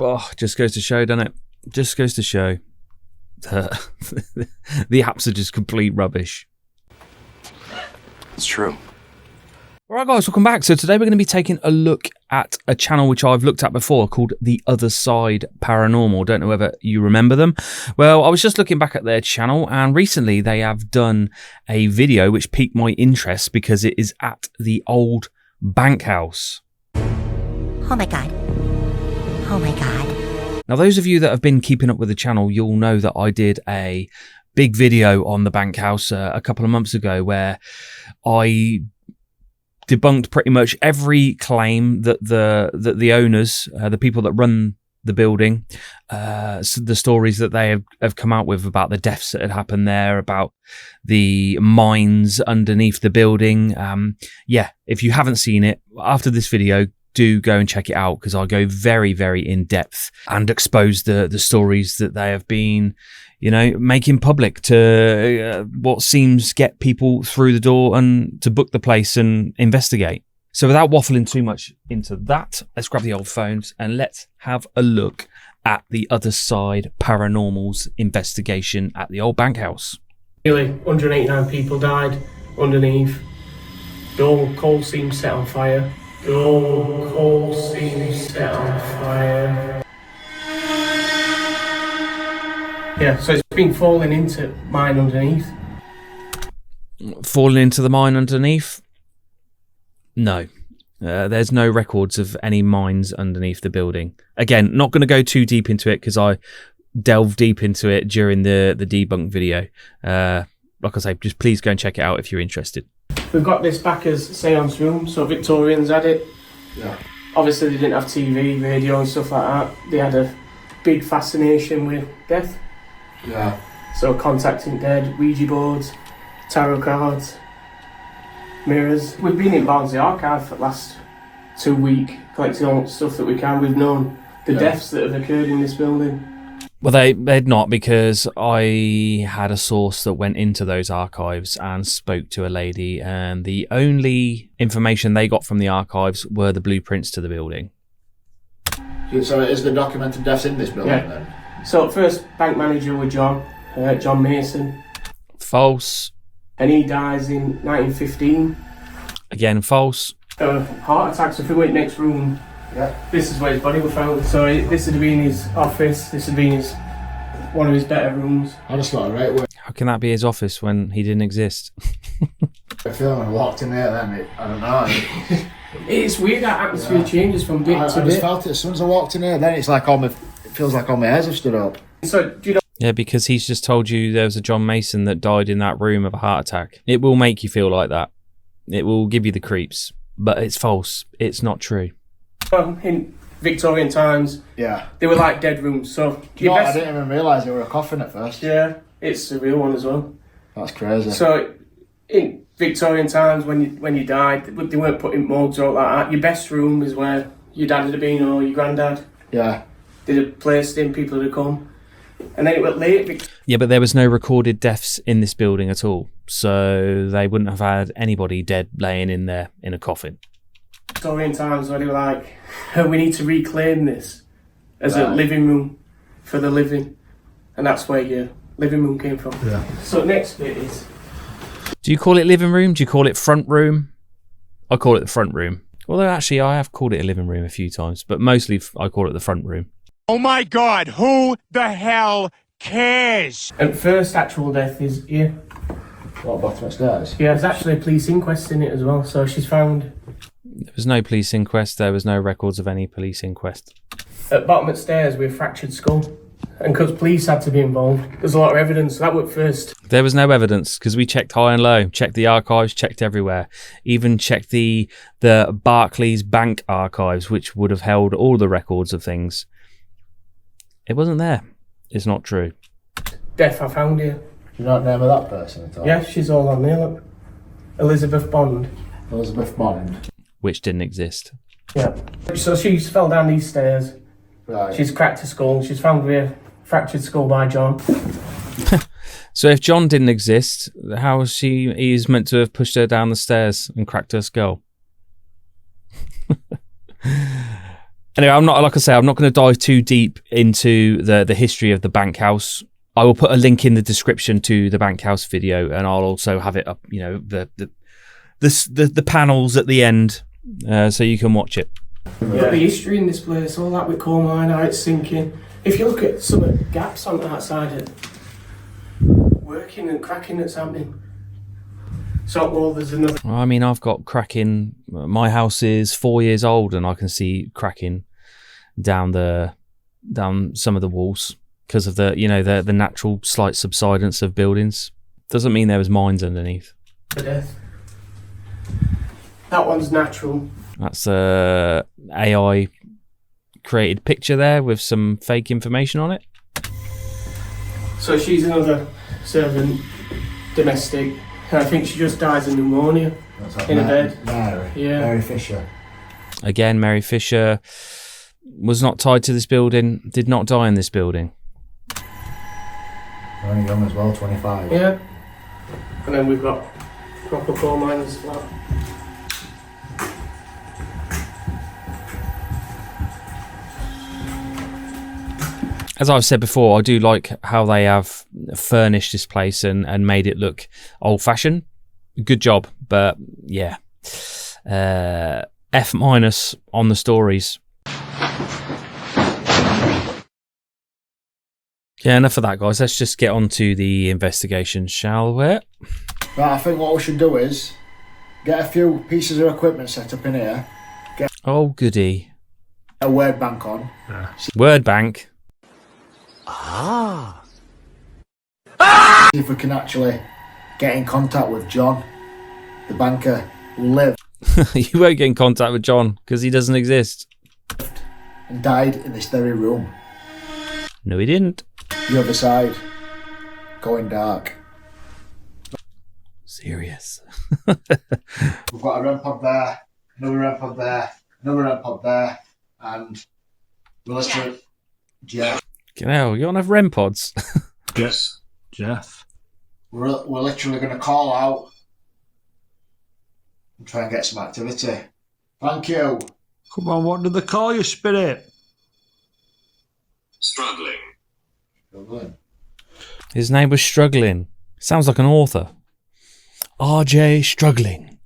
Oh, just goes to show, doesn't it? Just goes to show. The apps are just complete rubbish. It's true. Alright guys, welcome back. So today we're going to be taking a look at a channel which I've looked at before called the OtherSide Paranormal. Don't know whether you remember them. Well, I was just looking back at their channel and recently they have done a video which piqued my interest because it is at the old bank house. Oh my god. Oh my god. Now those of you that have been keeping up with the channel, you'll know that I did a big video on the bank house a couple of months ago where I debunked pretty much every claim that the owners, the people that run the building, the stories that they have come out with about the deaths that had happened there, about the mines underneath the building. Yeah, if you haven't seen it, after this video, do go and check it out because I go very, very in depth and expose the stories that they have been, you know, making public to what seems get people through the door and to book the place and investigate. So without waffling too much into that, let's grab the old phones and let's have a look at the OtherSide Paranormal's investigation at the old bank house. Nearly 189 people died underneath. The whole coal seam set on fire. The whole coal seam set on fire. Yeah, so it's been falling into mine underneath. Falling into the mine underneath? No. There's no records of any mines underneath the building. Again, not going to go too deep into it because I delved deep into it during the debunk video. Like I say, just please go and check it out if you're interested. We've got this back as seance room, so Victorians had it. Yeah. Obviously they didn't have TV, radio and stuff like that. They had a big fascination with death. Yeah. So contacting dead, Ouija boards, tarot cards, mirrors. We've been in Barnsley Archive for the last 2 weeks, collecting all the stuff that we can. We've known the deaths that have occurred in this building. Well, they'd not, because I had a source that went into those archives and spoke to a lady, and the only information they got from the archives were the blueprints to the building. So is the documented deaths in this building then? So at first, bank manager was John Mason. False. And he dies in 1915. Again, false. Heart attack, so if we went next room, this is where his body was found. So this would have been his office, this would have been one of his better rooms. I just thought right away. How can that be his office when he didn't exist? I feel when I walked in there then, I don't know. It's weird, that atmosphere changes from bit to bit. I just felt it as soon as I walked in there, then it's like it feels like all my hairs have stood up. So, do you know? Yeah, because he's just told you there was a John Mason that died in that room of a heart attack. It will make you feel like that. It will give you the creeps. But it's false. It's not true. In Victorian times, they were like dead rooms. So I didn't even realise they were a coffin at first. Yeah, it's a real one as well. That's crazy. So in Victorian times, when you died, they weren't put in morgues or like that. Your best room is where your dad would have been or your granddad. Yeah. They'd have placed in, people would come. And then it went late. Yeah, but there was no recorded deaths in this building at all. So they wouldn't have had anybody dead laying in there in a coffin. Victorian times where they were like, we need to reclaim this as a living room for the living. And that's where your living room came from. Yeah. So next bit is... Do you call it living room? Do you call it front room? I call it the front room. Although actually I have called it a living room a few times, but mostly I call it the front room. Oh my God, who the hell cares? And first actual death is here. What, bottom upstairs? Yeah, there's actually a police inquest in it as well, so she's found... There was no police inquest, there was no records of any police inquest. At bottom upstairs with a fractured skull. And because police had to be involved, there's a lot of evidence, that worked first. There was no evidence, because we checked high and low, checked the archives, checked everywhere. Even checked the Barclays Bank archives, which would have held all the records of things. It wasn't there. It's not true. Death I found here. You don't remember that person at all? Yeah, she's all on there, look. Elizabeth Bond. Elizabeth Bond. Which didn't exist. Yeah. So she fell down these stairs. Right. She's cracked her skull. She's found with a fractured skull by John. So if John didn't exist, how is he's meant to have pushed her down the stairs and cracked her skull? Anyway, I'm not, like I say, I'm not going to dive too deep into the history of the bank house. I will put a link in the description to the bank house video, and I'll also have it up, you know, the panels at the end, so you can watch it. Yeah, the history in this place, all that with coal mine, how it's sinking. If you look at some of the gaps on that side of working and cracking that's happening. So, well, there's another. I mean, I've got cracking. My house is 4 years old, and I can see cracking down some of the walls because of the, you know, the natural slight subsidence of buildings. Doesn't mean there was mines underneath. For death. That one's natural. That's a AI created picture there with some fake information on it. So she's another servant, domestic. I think she just dies of pneumonia in a bed. Mary. Yeah. Mary Fisher. Again, Mary Fisher was not tied to this building, did not die in this building. Very young as well, 25. Yeah. And then we've got proper coal miners as well. As I've said before, I do like how they have furnished this place and made it look old-fashioned. Good job, but yeah. F- on the stories. Yeah, enough of that, guys. Let's just get on to the investigation, shall we? Right, I think what we should do is get a few pieces of equipment set up in here, get Oh, goody. a word bank on. Word bank. See if we can actually get in contact with John, the banker who lived You won't get in contact with John because he doesn't exist. and died in this very room. No, he didn't. The other side, going dark. Serious. We've got a REM pod there, another REM pod there, another REM pod there, and we'll listen to Jeff. Hell, you don't have REM pods. Yes, Jeff. We're literally going to call out and try and get some activity. Thank you. Come on, what do they call you, Spirit? Struggling. Struggling. His name was Struggling. Sounds like an author. RJ Struggling.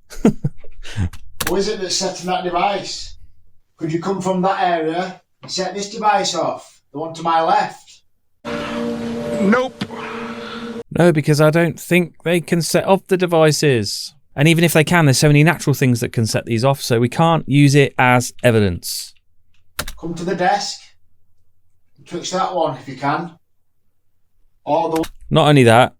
Who is it that's setting that device? Could you come from that area and set this device off? The one to my left. Nope. No, because I don't think they can set off the devices. And even if they can, there's so many natural things that can set these off, so we can't use it as evidence. Come to the desk. Touch that one if you can. Or the Not only that,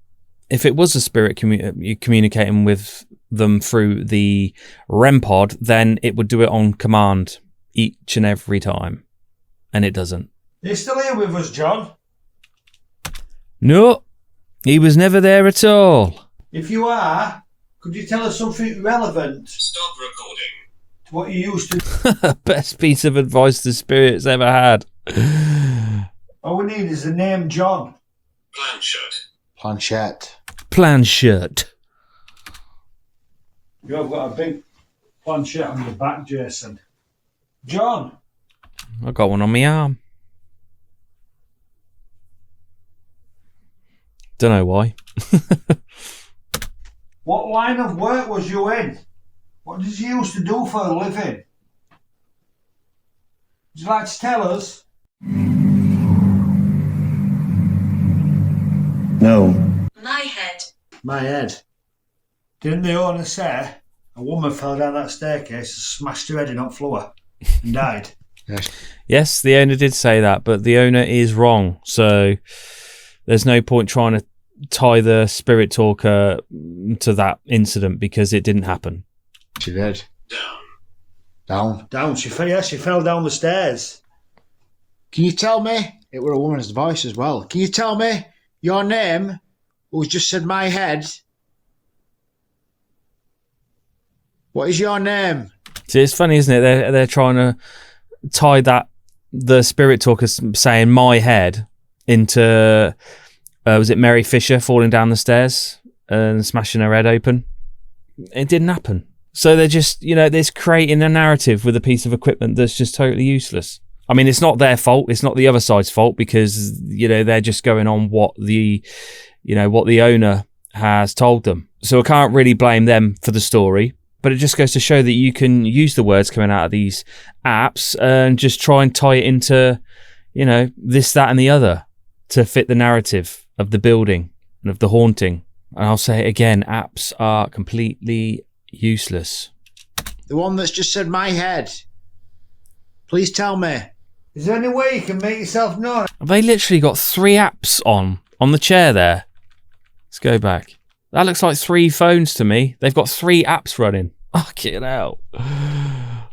if it was a spirit communicating with them through the REM pod, then it would do it on command each and every time. And it doesn't. Are you still here with us, John? No, he was never there at all. If you are, could you tell us something relevant Stop recording. to what you used to? Best piece of advice the spirit's ever had. All we need is the name John. Planchette. planchette. Planchette. You've got a big planchette on your back, Jason. John. I got one on my arm. Don't know why. What line of work was you in? What did you used to do for a living? Would you like to tell us? No. My head. My head. Didn't the owner say a woman fell down that staircase and smashed her head in on the floor and died? Yes, the owner did say that, but the owner is wrong. So there's no point trying to tie the spirit talker to that incident because it didn't happen. She did. Down. Down. She fell down the stairs. Can you tell me? It were a woman's voice as well. Can you tell me your name? Who's just said my head? What is your name? See, it's funny, isn't it? They're trying to tie the spirit talker saying my head into was it Mary Fisher falling down the stairs and smashing her head open? It didn't happen. So they're just, they're creating a narrative with a piece of equipment that's just totally useless. I mean, it's not their fault. It's not the other side's fault because, they're just going on what the owner has told them. So I can't really blame them for the story. But it just goes to show that you can use the words coming out of these apps and just try and tie it into, this, that, and the other to fit the narrative of the building and of the haunting. And I'll say it again, apps are completely useless. The one that's just said my head. Please tell me. Is there any way you can make yourself known? They literally got 3 apps on the chair there. Let's go back. That looks like 3 phones to me. They've got 3 apps running. Fucking hell.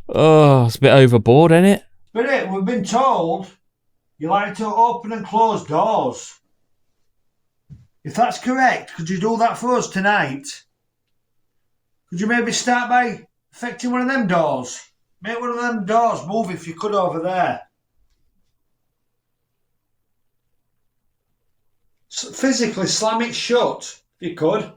Oh, it's a bit overboard, isn't it? Spirit, we've been told you like to open and close doors. If that's correct, could you do that for us tonight? Could you maybe start by affecting one of them doors? Make one of them doors move if you could over there. Physically slam it shut if you could.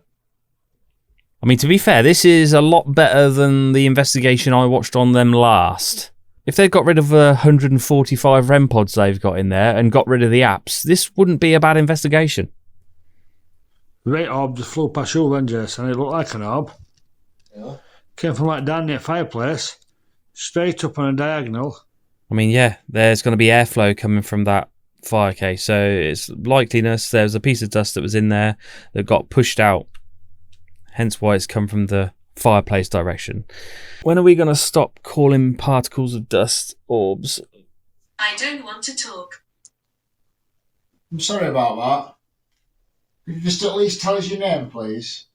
I mean, to be fair, this is a lot better than the investigation I watched on them last. If they'd got rid of 145 REM pods they've got in there and got rid of the apps, this wouldn't be a bad investigation. The right orb just flew past you then, Jason. It looked like an orb. Yeah. Came from like down near fireplace, straight up on a diagonal. I mean, yeah, there's going to be airflow coming from that fire case, so it's likeliness there's a piece of dust that was in there that got pushed out. Hence why it's come from the fireplace direction. When are we going to stop calling particles of dust orbs? I don't want to talk. I'm sorry about that. Could you just at least tell us your name, please?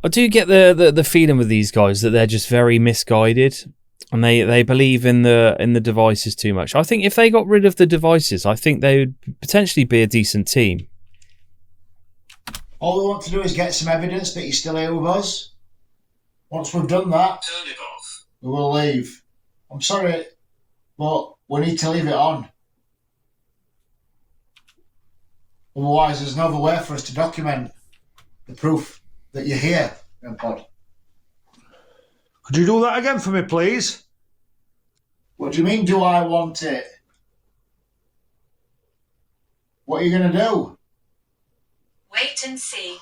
I do get the feeling with these guys that they're just very misguided. And they believe in the devices too much. I think if they got rid of the devices, I think they would potentially be a decent team. All we want to do is get some evidence that you're still here with us. Once we've done that, Turn it off. we will leave. I'm sorry, but we need to leave it on. Otherwise, there's no other way for us to document the proof that you're here, Grandpa. Could you do that again for me, please? What do you mean, do I want it? What are you going to do? Wait and see.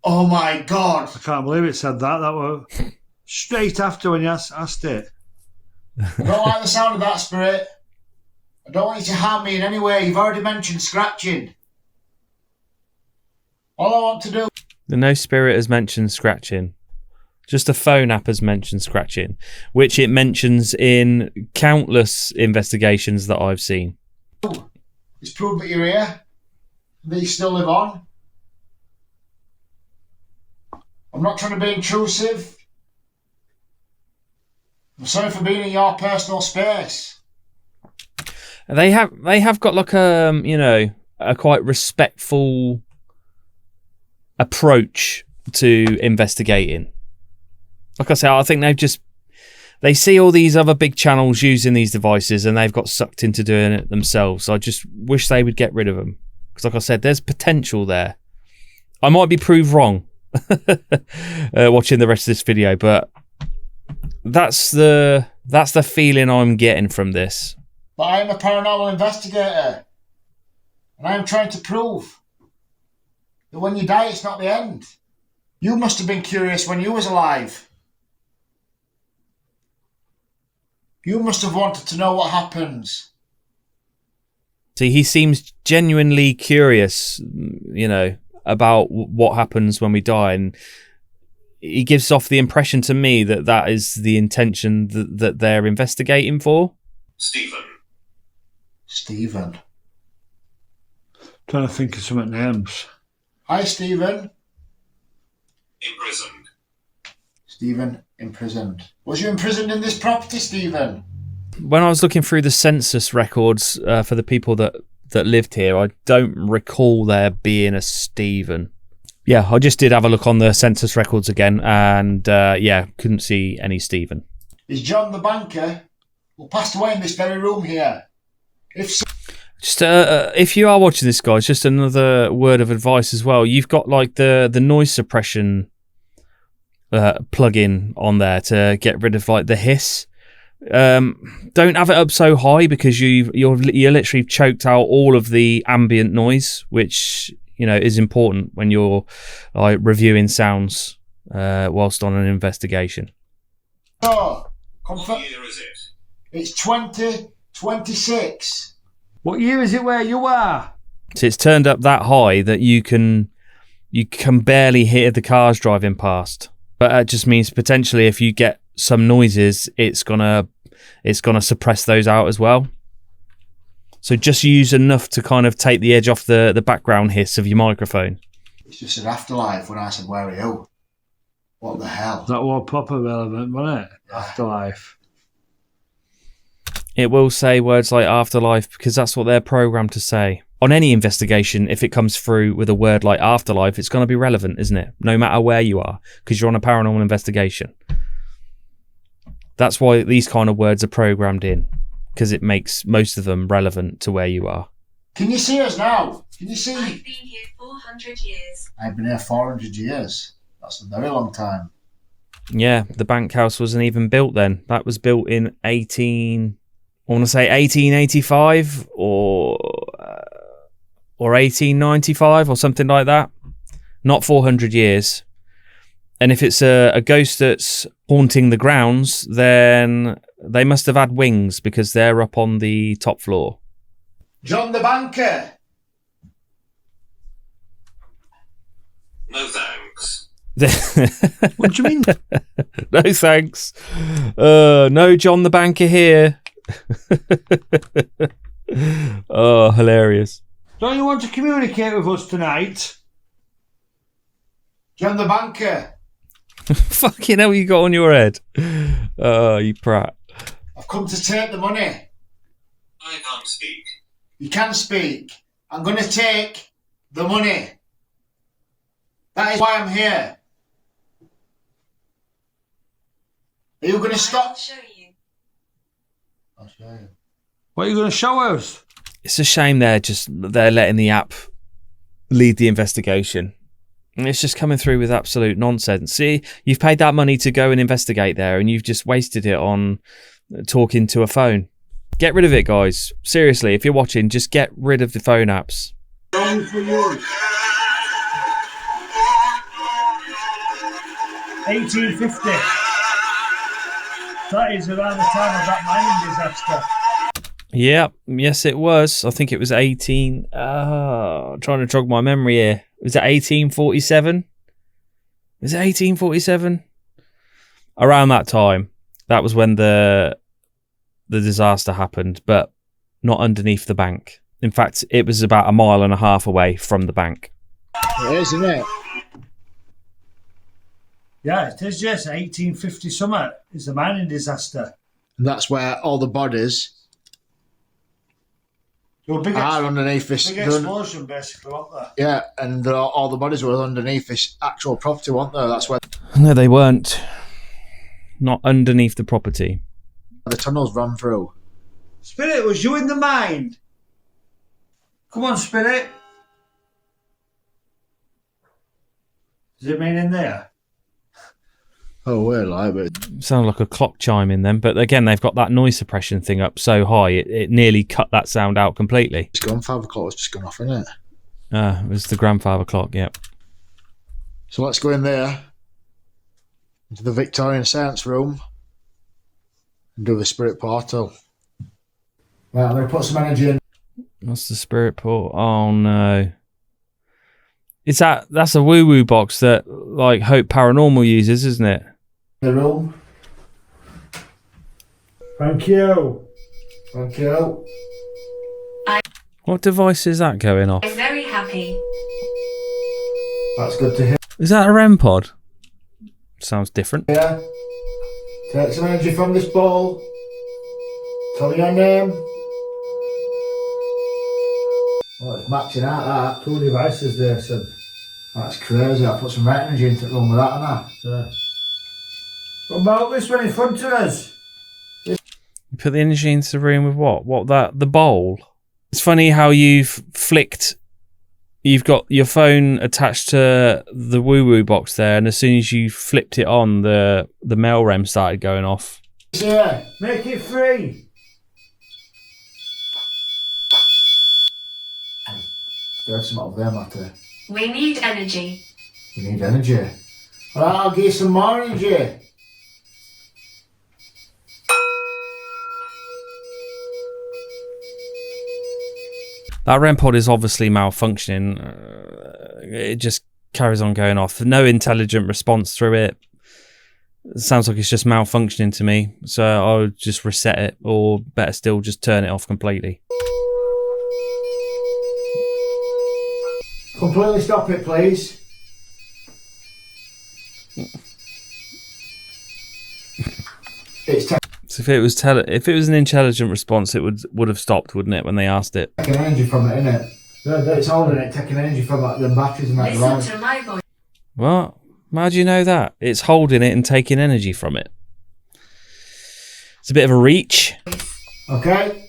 Oh my God. I can't believe it said that. That was straight after when you asked it. I don't like the sound of that, Spirit. I don't want you to harm me in any way. You've already mentioned scratching. All I want to do... The No Spirit has mentioned scratching. Just a phone app has mentioned scratching, which it mentions in countless investigations that I've seen. is prove that you're here, that you still live on. I'm not trying to be intrusive. I'm sorry for being in your personal space. They have got like a quite respectful approach to investigating. Like I say, I think they see all these other big channels using these devices and they've got sucked into doing it themselves. So I just wish they would get rid of them. Because like I said, there's potential there. I might be proved wrong watching the rest of this video, but that's the feeling I'm getting from this. But I am a paranormal investigator. And I am trying to prove that when you die, it's not the end. You must have been curious when you was alive. You must have wanted to know what happens. See, he seems genuinely curious, about what happens when we die. And he gives off the impression to me that that is the intention that they're investigating for. Stephen. Trying to think of some names. Hi, Stephen. Imprisoned. Stephen, imprisoned. Was you imprisoned in this property, Stephen? When I was looking through the census records for the people that lived here, I don't recall there being a Stephen. Yeah, I just did have a look on the census records again, and couldn't see any Stephen. Is John the banker who passed away in this very room here? If so... Just if you are watching this, guys, just another word of advice as well. You've got like the noise suppression plug-in on there to get rid of like the hiss. Don't have it up so high because you're literally choked out all of the ambient noise, which is important when you're like reviewing sounds whilst on an investigation. Oh, What year is it? it's 2026. What year is it where you are? So it's turned up that high that you can barely hear the cars driving past. But that just means potentially if you get some noises, it's gonna suppress those out as well. So just use enough to kind of take the edge off the background hiss of your microphone. It's just an afterlife when I said, where are you? What the hell? That was proper relevant, wasn't it? Afterlife. It will say words like afterlife because that's what they're programmed to say. On any investigation, if it comes through with a word like afterlife, it's going to be relevant, isn't it? No matter where you are, because you're on a paranormal investigation. That's why these kind of words are programmed in, because it makes most of them relevant to where you are. Can you see us now? Can you see? I've been here 400 years. I've been here 400 years. That's a very long time. Yeah, the bank house wasn't even built then. That was built in 1885 or 1895 or something like that. Not 400 years. And if it's a ghost that's haunting the grounds, then they must have had wings because they're up on the top floor. John the banker. No thanks. What do you mean? No thanks. No John the banker here. Oh, hilarious. Don't you want to communicate with us tonight? John the banker. Fucking hell you got on your head. Oh, you prat. I've come to take the money. I can't speak. You can speak. I'm going to take the money. That is why I'm here. Are you going to I'll stop? show you. I'll show you. What are you going to show us? It's a shame they're letting the app lead the investigation. And it's just coming through with absolute nonsense. See, you've paid that money to go and investigate there and you've just wasted it on talking to a phone. Get rid of it, guys. Seriously, if you're watching, just get rid of the phone apps. Only for you. 1850. That is around the time of that mining disaster. Yep, yes it was. I think it was trying to jog my memory here. Was it 1847? Is it 1847? Around that time. That was when the disaster happened, but not underneath the bank. In fact, it was about a mile and a half away from the bank. It is, isn't it? Yeah, it is, yes. 1850 something is the mining disaster. And that's where all the bodies So a big, are underneath this. big explosion, basically, wasn't there? Yeah, and all the bodies were underneath this actual property, weren't they? That's where No, they weren't. Not underneath the property. the tunnels run through. Spirit, was you in the mine? Come on, Spirit. Does it mean in there? Oh, we're like, but Sounded like a clock chime in them, but again, they've got that noise suppression thing up so high, it nearly cut that sound out completely. it's gone. 5 o'clock was just gone off, isn't it? It was the grandfather clock, yep. So let's go in there, into the Victorian Science Room, and do the spirit portal. Right, I'm going to put some energy in. What's the spirit port? Oh no. That's a woo-woo box that like Hope Paranormal uses, isn't it? The room. Thank you. Thank you. What device is that going off? I'm very happy. That's good to hear. Is that a REM pod? Sounds different. Yeah. Take some energy from this ball. Tell your name. Oh, it's matching out that. 2 devices there, son. That's crazy. I put some right energy into the room with that, haven't I? Yeah. What about this one in front of us? You put the energy into the room with what? The bowl? It's funny how you've got your phone attached to the woo-woo box there, and as soon as you flipped it on, the mail rem started going off. Yeah, make it free. There's some up there, Matty. We need energy. We need energy. Alright, I'll give you some more energy. That REM pod is obviously malfunctioning. It just carries on going off. No intelligent response through it. It sounds like it's just malfunctioning to me. So I'll just reset it, or better still, just turn it off completely. Completely stop it, please. It's So if it was an intelligent response, it would have stopped, wouldn't it, when they asked it? taking energy from it, innit? It's holding it, taking energy from the batteries and that Listen device. to my voice. What? How do you know that? It's holding it and taking energy from it. It's a bit of a reach. Okay?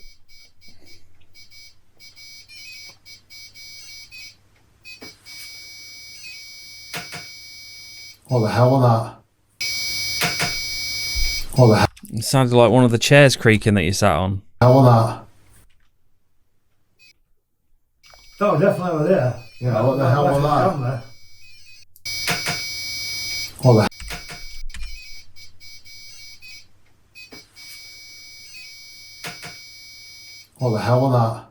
What the hell was that? What the It sounded like one of the chairs creaking that you sat on. hell was that? Oh, definitely over there. Yeah, what the hell was Down that? there. What the What the hell was that?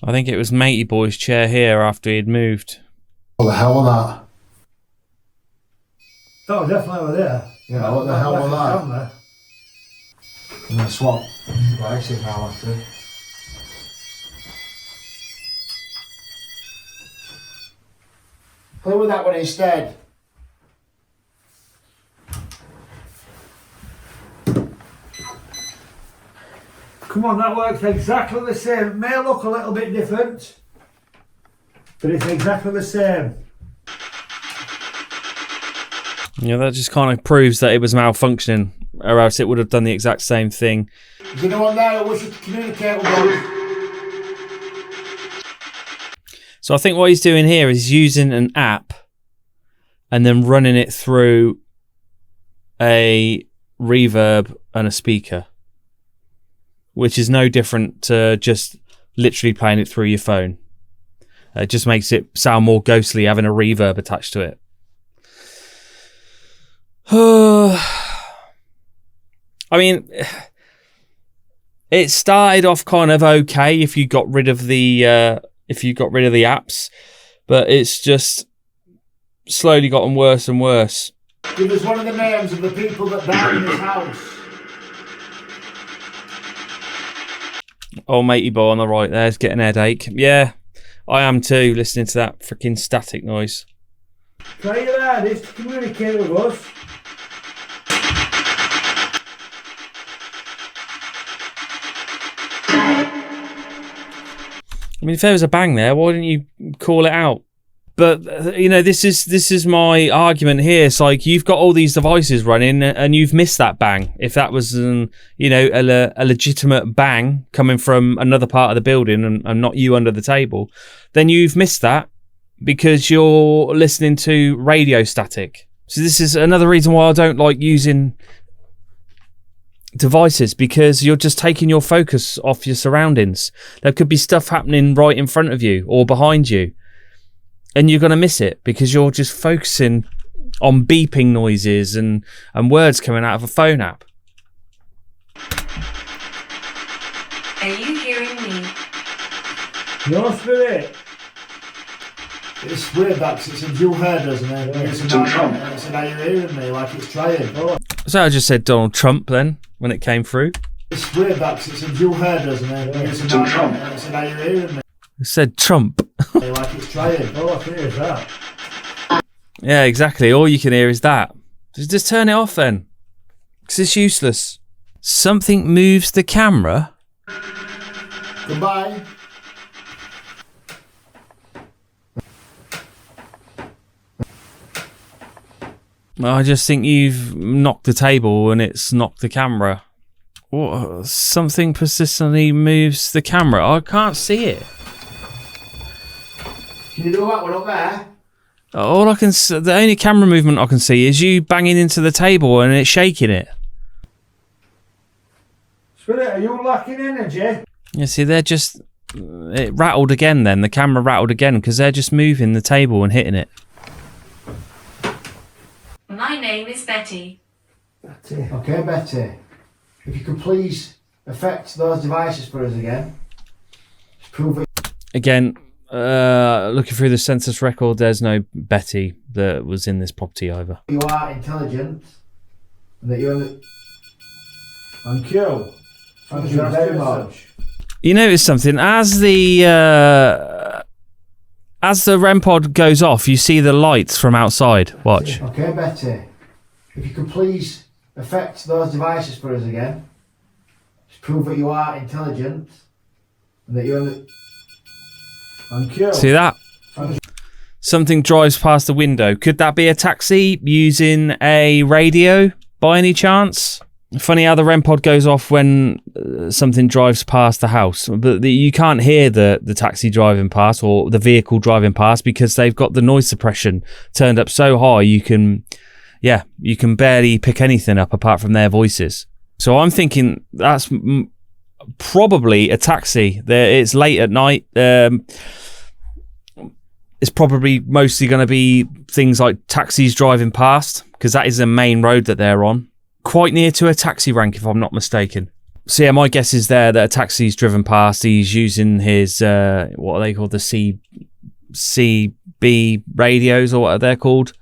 I think it was Matey Boy's chair here after he'd moved. What the hell was that? Oh, definitely over there. Yeah, what the hell was Down that? there. I'm gonna swap devices now, actually. Play with that one instead. Come on, that works exactly the same. It may look a little bit different, but it's exactly the same. Yeah, that just kind of proves that it was malfunctioning, or else it would have done the exact same thing. Is anyone there who wishes to communicate with us? So I think what he's doing here is using an app and then running it through a reverb and a speaker, which is no different to just literally playing it through your phone. It just makes it sound more ghostly having a reverb attached to it. I mean, it started off kind of okay if you got rid of the apps, but it's just slowly gotten worse and worse. Give us one of the names of the people that died in this house. Oh, matey boy on the right there's getting a headache. Yeah, I am too, listening to that freaking static noise. Try your hardest to communicate with us. I mean, if there was a bang there, why didn't you call it out? But this is my argument here. It's like you've got all these devices running, and you've missed that bang. If that was a legitimate bang coming from another part of the building and not you under the table, then you've missed that because you're listening to radio static. So this is another reason why I don't like using devices, because you're just taking your focus off your surroundings. There could be stuff happening right in front of you or behind you, and you're going to miss it because you're just focusing on beeping noises and words coming out of a phone app. Are you hearing me? No, Spirit. It's weird that 'cause it said you heard us and then it's it said are you hearing me, like it's trying. So I just said Donald Trump then when it came through. It's weird that 'cause it said you heard us and then it's it said are you hearing me, It said Trump. like it's trying. All I can hear is that. Yeah, exactly. All you can hear is that. Just turn it off then, because it's useless. Something moves the camera. Goodbye. I just think you've knocked the table and it's knocked the camera. What? Something persistently moves the camera. I can't see it. Can you do that one up there? All I can, the only camera movement I can see is you banging into the table and it shaking it. Spirit, are you lacking energy? You see, they're just, it rattled again. Then the camera rattled again because they're just moving the table and hitting it. My name is Betty. Okay, Betty. If you could please affect those devices for us again. Just prove it. Again, looking through the census record, there's no Betty that was in this property either. You are intelligent and that you're... Thank you. Thank you very much. You notice something as the REM pod goes off, you see the lights from outside. Watch. Okay, Betty. If you could please affect those devices for us again. Just prove that you are intelligent and that you're... Thank you. See that? Something drives past the window. Could that be a taxi using a radio by any chance? Funny how the REM pod goes off when something drives past the house, but you can't hear the taxi driving past or the vehicle driving past because they've got the noise suppression turned up so high you can barely pick anything up apart from their voices. So I'm thinking that's probably a taxi. It's late at night. It's probably mostly going to be things like taxis driving past because that is the main road that they're on. Quite near to a taxi rank, if I'm not mistaken. So yeah, my guess is there that a taxi's driven past. He's using his what are they called, the CB radios or what they're called,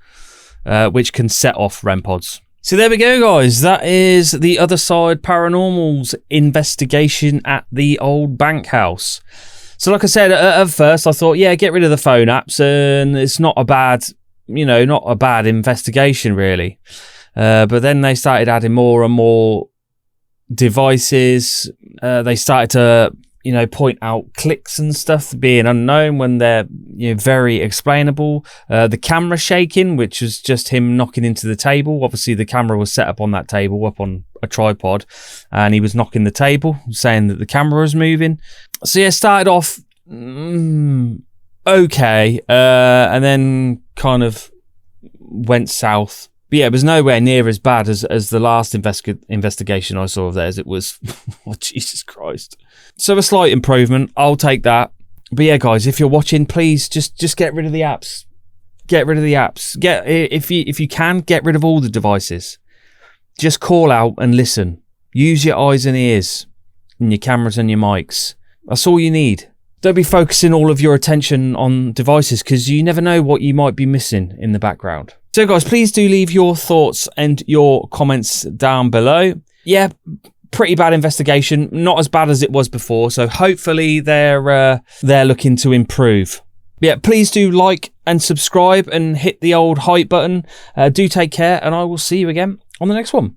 which can set off REM pods. So there we go, guys. That is the OtherSide Paranormal's investigation at the old bank house. So like I said, at first I thought, yeah, get rid of the phone apps, and it's not a bad investigation really. But then they started adding more and more devices. They started to, point out clicks and stuff being unknown when they're, very explainable. The camera shaking, which was just him knocking into the table. Obviously, the camera was set up on that table, up on a tripod, and he was knocking the table, saying that the camera was moving. So yeah, started off okay, and then kind of went south. But yeah, it was nowhere near as bad as the last investigation I saw of theirs. It was, oh, Jesus Christ. So a slight improvement. I'll take that. But yeah, guys, if you're watching, please just get rid of the apps. Get rid of the apps. If you can, get rid of all the devices. Just call out and listen. Use your eyes and ears and your cameras and your mics. That's all you need. Don't be focusing all of your attention on devices because you never know what you might be missing in the background. So guys, please do leave your thoughts and your comments down below. Yeah, pretty bad investigation. Not as bad as it was before. So hopefully they're looking to improve. Yeah, please do like and subscribe and hit the old hype button. Do take care and I will see you again on the next one.